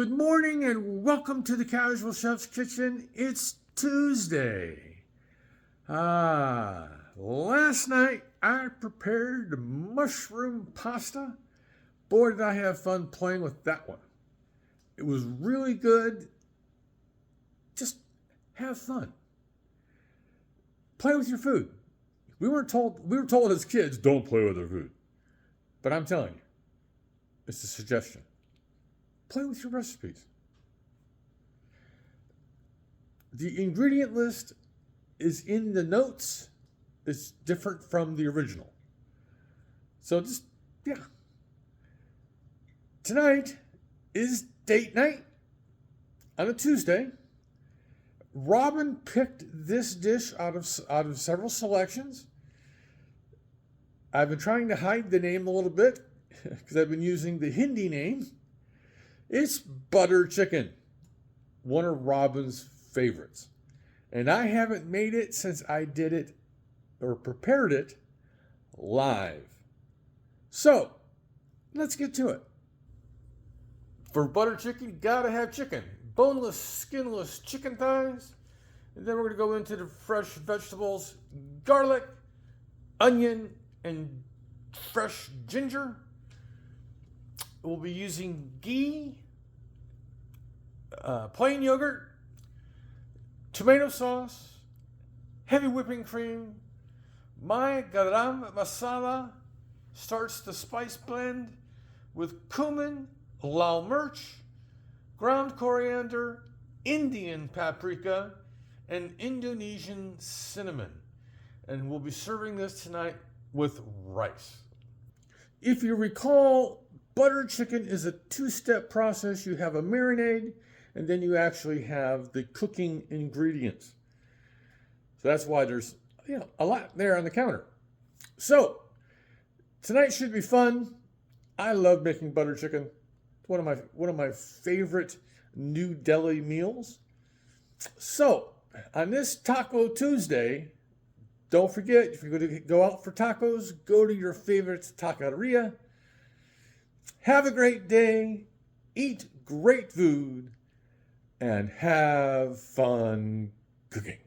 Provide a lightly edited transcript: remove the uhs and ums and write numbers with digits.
Good morning and welcome to the Casual Chef's Kitchen. It's Tuesday. Last night I prepared mushroom pasta. Boy, did I have fun playing with that one. It was really good. Just have fun. Play with your food. We were told as kids, don't play with our food. But I'm telling you, it's a suggestion. Play with your recipes. The ingredient list is in the notes. It's different from the original. So Tonight is date night on a Tuesday. Robin picked this dish out of several selections. I've been trying to hide the name a little bit because I've been using the Hindi name. It's butter chicken, one of Robin's favorites. And I haven't made it since I did it or prepared it live. So, let's get to it. For butter chicken, you gotta have chicken. Boneless, skinless chicken thighs. And then we're gonna go into the fresh vegetables, garlic, onion, and fresh ginger. We'll be using ghee, plain yogurt, tomato sauce, heavy whipping cream. My garam masala starts the spice blend with cumin, lal mirch, ground coriander, Indian paprika, and Indonesian cinnamon. And we'll be serving this tonight with rice. If you recall, butter chicken is a two-step process. You have a marinade, and then you actually have the cooking ingredients. So that's why there's a lot there on the counter. So tonight should be fun. I love making butter chicken. It's one of my favorite New Delhi meals. So on this Taco Tuesday, don't forget, if you're going to go out for tacos, go to your favorite taqueria. Have a great day, eat great food, and have fun cooking.